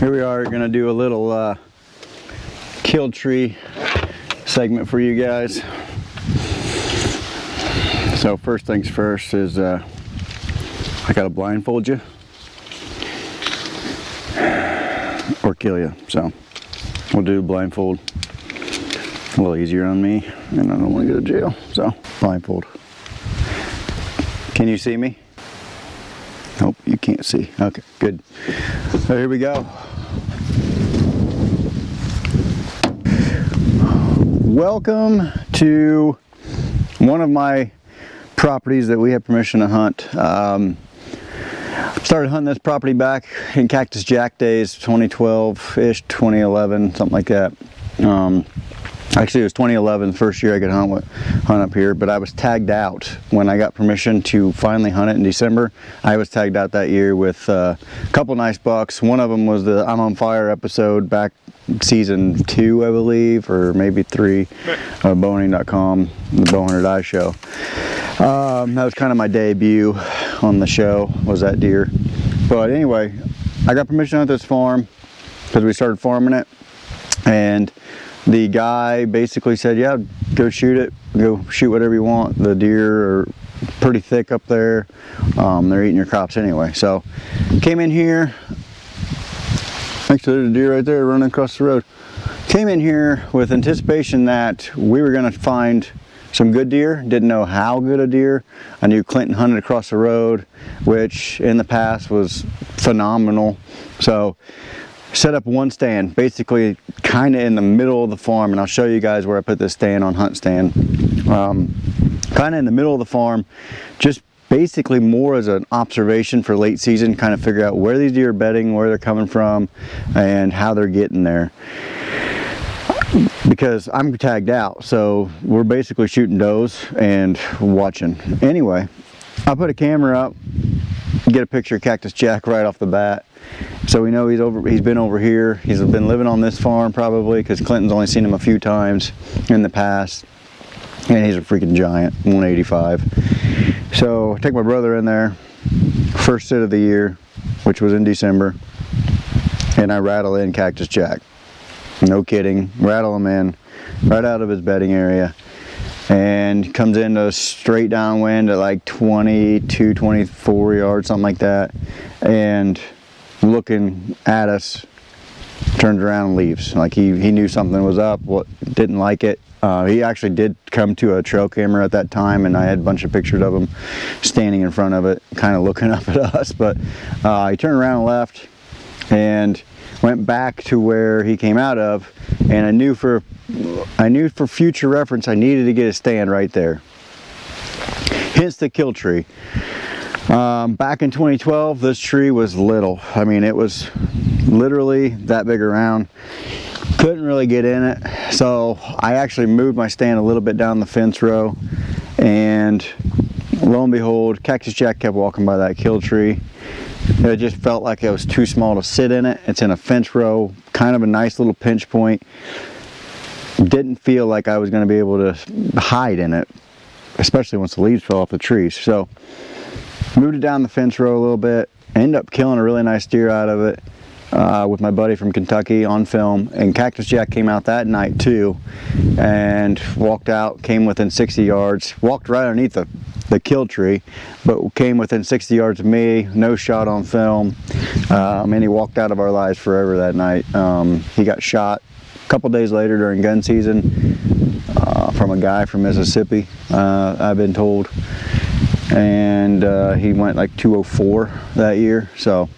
Here we are going to do a little kill tree segment for you guys. So first things first is I got to blindfold you or kill you. So we'll do blindfold. A little easier on me, and I don't want to go to jail. So blindfold. Can you see me? Nope, you can't see. Okay, good. So here we go. Welcome to one of my properties that we have permission to hunt. Started hunting this property back in Cactus Jack days, 2012-ish, 2011, something like that. Actually, it was 2011, the first year I could hunt up here, but I was tagged out when I got permission to finally hunt it in December. I was tagged out that year with a couple nice bucks. One of them was the I'm on Fire episode back season 2, I believe, or maybe 3, bowhunting.com, the Bowhunter Die Show. That was kind of my debut on the show, was that deer. But anyway, I got permission at this farm because we started farming it, and the guy basically said, yeah, go shoot it, go shoot whatever you want. The deer are pretty thick up there. They're eating your crops anyway. So came in here. Actually, there's a deer right there running across the road. Came in here with anticipation that we were going to find some good deer. Didn't know how good a deer. I knew Clinton hunted across the road, which in the past was phenomenal. So set up one stand, basically kind of in the middle of the farm, and I'll show you guys where I put this stand on Hunt Stand. Kind of in the middle of the farm, just basically more as an observation for late season, kind of figure out where these deer are bedding, where they're coming from, and how they're getting there. Because I'm tagged out, so we're basically shooting does and watching. Anyway, I put a camera up, get a picture of Cactus Jack right off the bat. So we know he's been over here. He's been living on this farm probably, because Clinton's only seen him a few times in the past. And he's a freaking giant, 185. So I take my brother in there, first sit of the year, which was in December, and I rattle in Cactus Jack. No kidding, rattle him in right out of his bedding area, and comes into straight downwind at like 22, 24 yards, something like that, and looking at us, turns around and leaves. Like he knew something was up, didn't like it. He actually did come to a trail camera at that time, and I had a bunch of pictures of him standing in front of it, kind of looking up at us. But he turned around and left, and went back to where he came out of. And I knew for future reference, I needed to get a stand right there. Hence the kill tree. Back in 2012, this tree was little. I mean, it was literally that big around. Couldn't really get in it, so I actually moved my stand a little bit down the fence row, and lo and behold, Cactus Jack kept walking by that kill tree. It just felt like it was too small to sit in it. It's in a fence row, kind of a nice little pinch point. Didn't feel like I was going to be able to hide in it, especially once the leaves fell off the trees. So moved it down the fence row a little bit, ended up killing a really nice deer out of it with my buddy from Kentucky on film. And Cactus Jack came out that night too, and walked out, came within 60 yards, walked right underneath the kill tree, but came within 60 yards of me, no shot on film, and he walked out of our lives forever that night. He got shot a couple days later during gun season from a guy from Mississippi, I've been told. And he went like 204 that year. So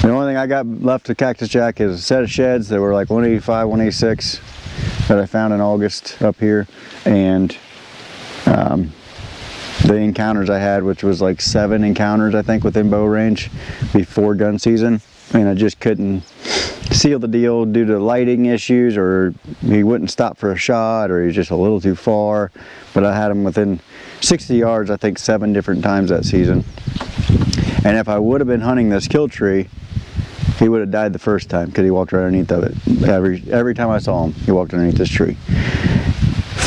the only thing I got left of Cactus Jack is a set of sheds that were like 185, 186 that I found in August up here, and the encounters I had, which was like 7 encounters I think within bow range before gun season, and I just couldn't seal the deal due to lighting issues, or he wouldn't stop for a shot, or he was just a little too far. But I had him within 60 yards I think 7 different times that season. And if I would have been hunting this kill tree, he would have died the first time, because he walked right underneath of it. Every time I saw him, he walked underneath this tree.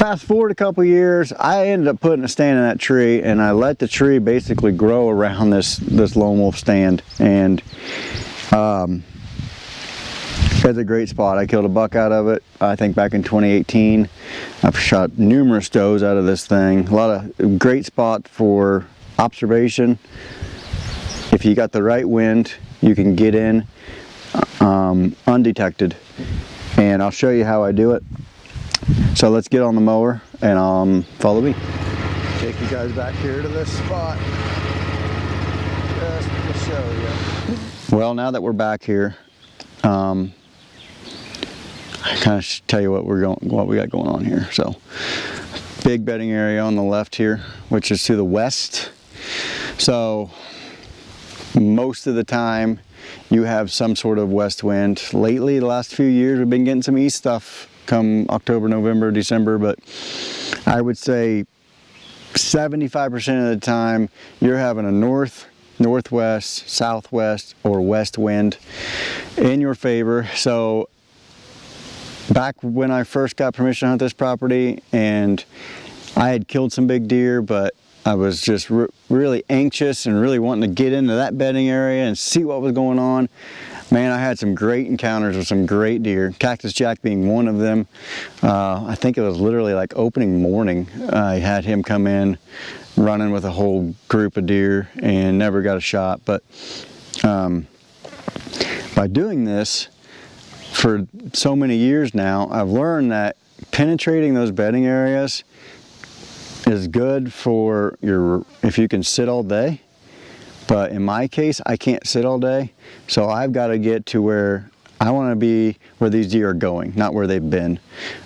Fast forward a couple years, I ended up putting a stand in that tree, and I let the tree basically grow around this lone wolf stand. And It's a great spot. I killed a buck out of it, I think back in 2018. I've shot numerous does out of this thing. A lot of great spot for observation. If you got the right wind, you can get in undetected. And I'll show you how I do it. So let's get on the mower and follow me. Take you guys back here to this spot. Just to show you. Well, now that we're back here, I kind of tell you what we got going on here. So, big bedding area on the left here, which is to the west. So, most of the time, you have some sort of west wind. Lately, the last few years, we've been getting some east stuff come October, November, December, but I would say 75% of the time, you're having a north, northwest, southwest, or west wind in your favor. So back when I first got permission to hunt this property, and I had killed some big deer, but I was just really anxious and really wanting to get into that bedding area and see what was going on. Man, I had some great encounters with some great deer, Cactus Jack being one of them. I think it was literally like opening morning. I had him come in running with a whole group of deer and never got a shot. But by doing this for so many years now, I've learned that penetrating those bedding areas is good for if you can sit all day. But in my case, I can't sit all day, so I've got to get to where I want to be, where these deer are going, not where they've been,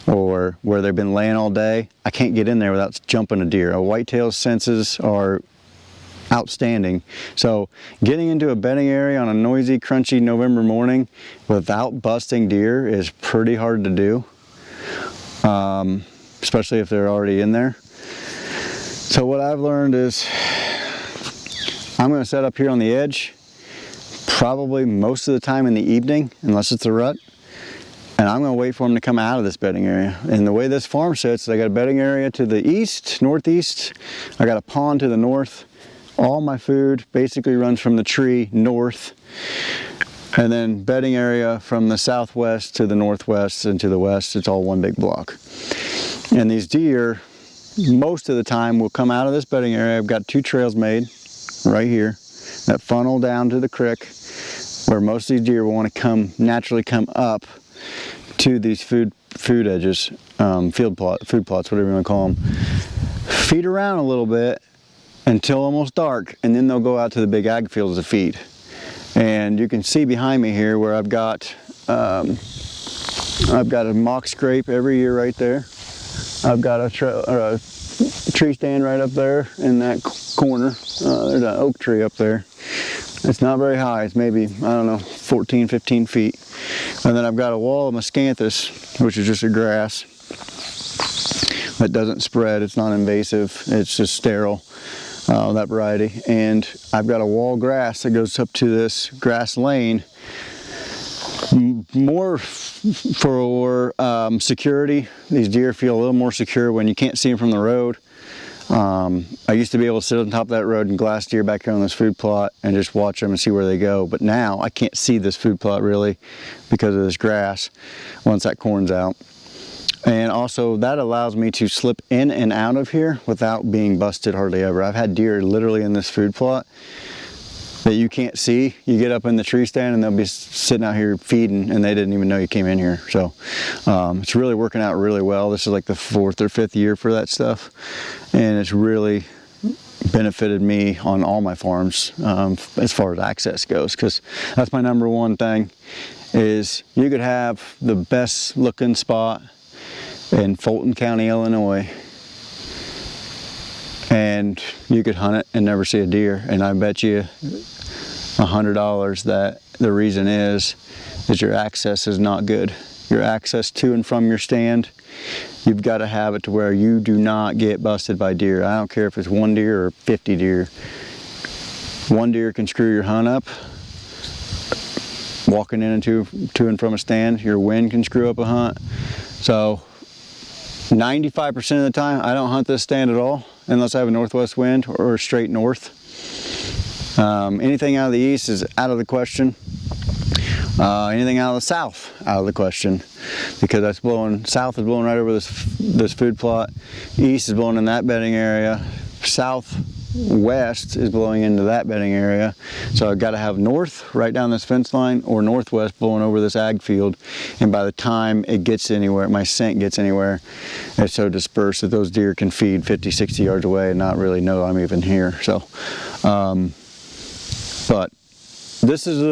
or where they've been laying all day. I can't get in there without jumping a deer. A whitetail's senses are outstanding. So getting into a bedding area on a noisy, crunchy November morning without busting deer is pretty hard to do, especially if they're already in there. So what I've learned is I'm going to set up here on the edge, probably most of the time in the evening, unless it's a rut, and I'm going to wait for them to come out of this bedding area. And the way this farm sits, I got a bedding area to the east, northeast, I got a pond to the north. All my food basically runs from the tree north, and then bedding area from the southwest to the northwest and to the west. It's all one big block. And these deer, most of the time, will come out of this bedding area. I've got two trails made right here that funnel down to the creek, where most of these deer will want to naturally come up to these food edges, food plots, whatever you want to call them. Feed around a little bit until almost dark, and then they'll go out to the big ag fields to feed. And you can see behind me here where I've got a mock scrape every year right there. I've got a tree stand right up there in that corner. There's an oak tree up there. It's not very high. It's maybe, I don't know, 14, 15 feet. And then I've got a wall of miscanthus, which is just a grass that doesn't spread. It's not invasive. It's just sterile, that variety. And I've got a wall grass that goes up to this grass lane, more for security. These deer feel a little more secure when you can't see them from the road. I used to be able to sit on top of that road and glass deer back here on this food plot and just watch them and see where they go. But now I can't see this food plot really because of this grass once that corn's out. And also that allows me to slip in and out of here without being busted hardly ever. I've had deer literally in this food plot that you can't see. You get up in the tree stand and they'll be sitting out here feeding and they didn't even know you came in here. So it's really working out really well. This is like the 4th or 5th year for that stuff, and it's really benefited me on all my farms as far as access goes, because that's my number one thing. Is you could have the best looking spot in Fulton County, Illinois, and you could hunt it and never see a deer, and I bet you $100 that the reason is your access is not good. Your access to and from your stand, you've got to have it to where you do not get busted by deer. I don't care if it's 1 deer or 50 deer. 1 deer can screw your hunt up. Walking in and to and from a stand, your wind can screw up a hunt. So 95% of the time, I don't hunt this stand at all unless I have a northwest wind or straight north. Anything out of the east is out of the question. Anything out of the south, out of the question, because that's blowing, south is blowing right over this food plot, east is blowing in that bedding area, southwest is blowing into that bedding area. So I've got to have north right down this fence line or northwest blowing over this ag field, and by the time it gets anywhere, my scent gets anywhere, it's so dispersed that those deer can feed 50, 60 yards away and not really know I'm even here. So but this is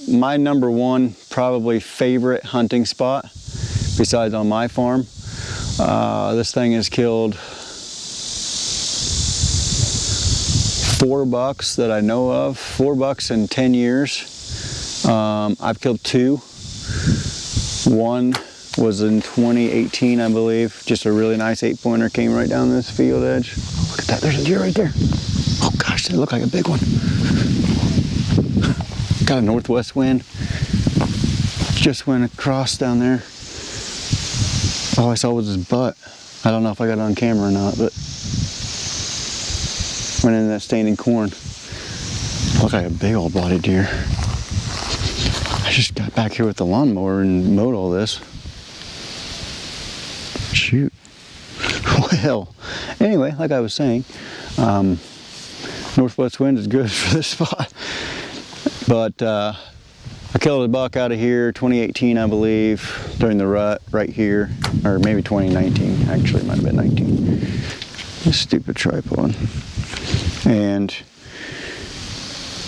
my number one probably favorite hunting spot besides on my farm. This thing has killed 4 bucks that I know of, 4 bucks in 10 years. I've killed 2. One was in 2018, I believe. Just a really nice 8-pointer came right down this field edge. Look at that, there's a deer right there. Oh gosh, that looked like a big one. Got a northwest wind. Just went across down there. All I saw was his butt. I don't know if I got it on camera or not, but went into that standing corn. Looked like a big old bodied deer. I just got back here with the lawnmower and mowed all this. Shoot. Well, anyway, like I was saying, northwest wind is good for this spot. But I killed a buck out of here 2018, I believe, during the rut right here, or maybe 2019. Actually, it might have been 19. This stupid tripod. And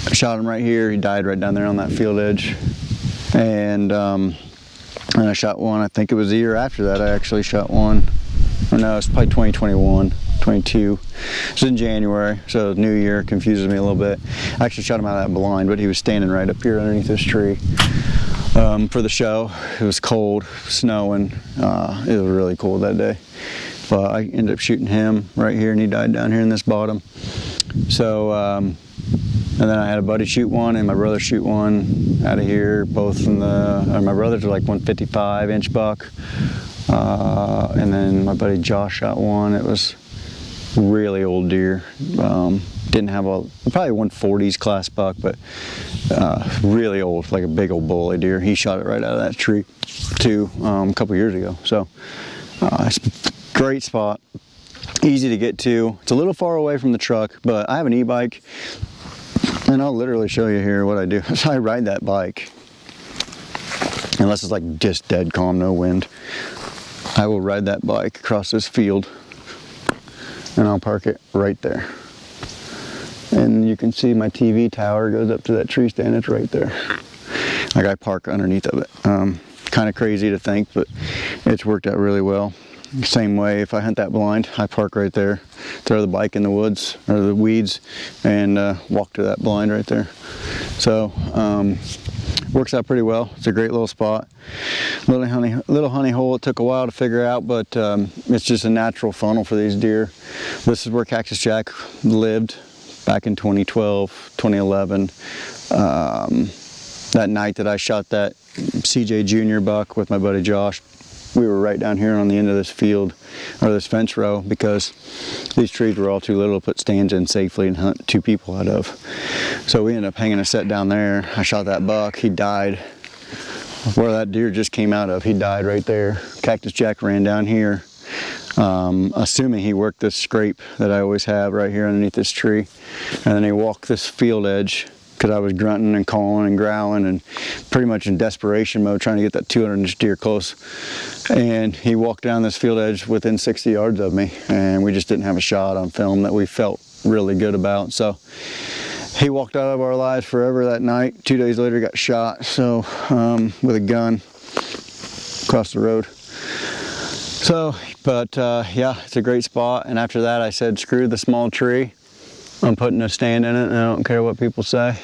I shot him right here. He died right down there on that field edge. And I shot one. I think it was the year after that I actually shot one. Or no, it's probably 2021. 22. It was in January, so New Year confuses me a little bit. I actually shot him out of that blind, but he was standing right up here underneath this tree for the show. It was cold, snowing. It was really cold that day. But I ended up shooting him right here, and he died down here in this bottom. So, and then I had a buddy shoot one, and my brother shoot one out of here. Both in the, my brothers were like 155-inch buck. And then my buddy Josh shot one. It was really old deer. Didn't have a, probably 140s class buck, but really old, like a big old bull deer. He shot it right out of that tree too, a couple years ago. So it's a great spot, easy to get to. It's a little far away from the truck, but I have an e-bike, and I'll literally show you here what I do. So I ride that bike, unless it's like just dead calm, no wind. I will ride that bike across this field, and I'll park it right there. And you can see my TV tower goes up to that tree stand. It's right there. Like, I park underneath of it. Kind of crazy to think, but it's worked out really well. Same way, if I hunt that blind, I park right there, throw the bike in the woods or the weeds, and walk to that blind right there. So works out pretty well. It's a great little spot. Little honey hole. It took a while to figure out, but it's just a natural funnel for these deer. This is where Cactus Jack lived back in 2012, 2011. That night that I shot that CJ Junior buck with my buddy Josh, we were right down here on the end of this field, or this fence row, because these trees were all too little to put stands in safely and hunt 2 people out of. So we ended up hanging a set down there. I shot that buck. He died where that deer just came out of. He died right there. Cactus Jack ran down here, assuming he worked this scrape that I always have right here underneath this tree. And then he walked this field edge, because I was grunting and calling and growling and pretty much in desperation mode trying to get that 200-inch deer close. And he walked down this field edge within 60 yards of me, and we just didn't have a shot on film that we felt really good about. So he walked out of our lives forever that night. 2 days later, he got shot, so with a gun across the road. So, but yeah, it's a great spot. And after that, I said, screw the small tree. I'm putting a stand in it, and I don't care what people say.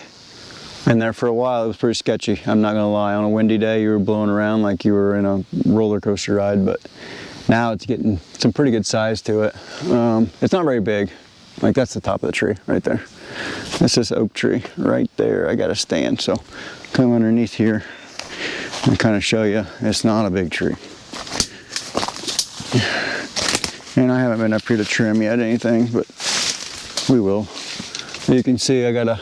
And there for a while, it was pretty sketchy. I'm not gonna lie. On a windy day, you were blowing around like you were in a roller coaster ride, but now it's getting some pretty good size to it. It's not very big. Like, that's the top of the tree right there. That's this oak tree right there. I got a stand, so come underneath here and kind of show you it's not a big tree. And I haven't been up here to trim yet anything, but we will. You can see I got a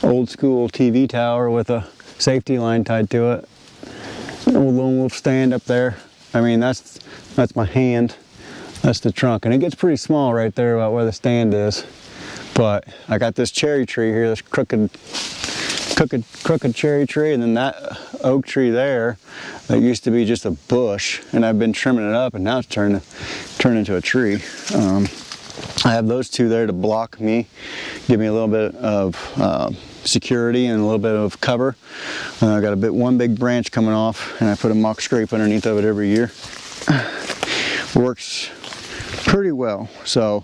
old school TV tower with a safety line tied to it. An old lone wolf stand up there. I mean, that's my hand. That's the trunk, and it gets pretty small right there about where the stand is. But I got this cherry tree here, this crooked cherry tree, and then that oak tree there that used to be just a bush, and I've been trimming it up, and now it's turned into a tree. I have those two there to block me, give me a little bit of security and a little bit of cover. I got one big branch coming off, and I put a mock scrape underneath of it every year. Works pretty well. So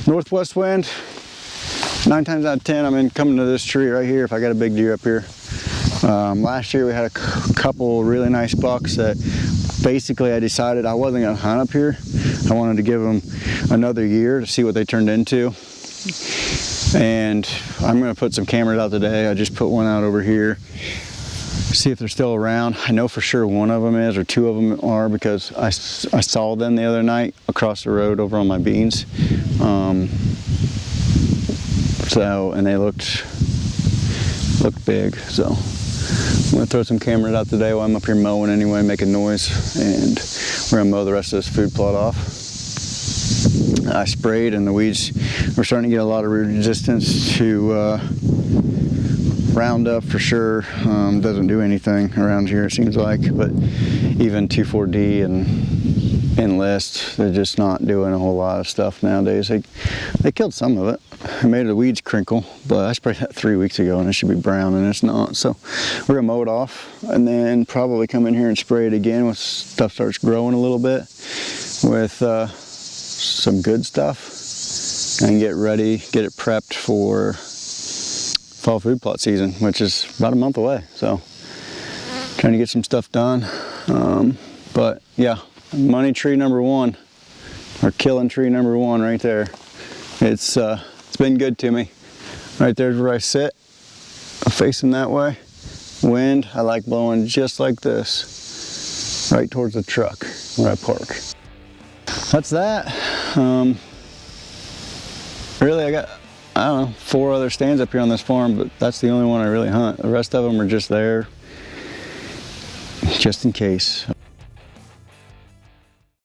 northwest wind, 9 times out of 10 I'm coming to this tree right here if I got a big deer up here. Last year we had a couple really nice bucks that basically I decided I wasn't going to hunt up here. I wanted to give them another year to see what they turned into. And I'm going to put some cameras out today. I just put one out over here, see if they're still around. I know for sure one of them is, or two of them are, because I saw them the other night across the road over on my beans. And they looked big. So I'm going to throw some cameras out today while I'm up here mowing anyway, making noise, and we're going to mow the rest of this food plot off. I sprayed, and the weeds were starting to get a lot of resistance to Roundup for sure. Doesn't do anything around here, it seems like, but even 2,4-D and Enlist, they're just not doing a whole lot of stuff nowadays. They killed some of it. I made the weeds crinkle, but I sprayed that 3 weeks ago and it should be brown, and it's not. So we're gonna mow it off and then probably come in here and spray it again when stuff starts growing a little bit with some good stuff, and get ready, get it prepped for fall food plot season, which is about a month away. So trying to get some stuff done. But yeah, money tree number one, or killing tree number one right there. It's been good to me. Right there's where I sit, facing that way. Wind, I like blowing just like this, right towards the truck where I park. That's that. Really, I got, I don't know, 4 other stands up here on this farm, but that's the only one I really hunt. The rest of them are just there, just in case.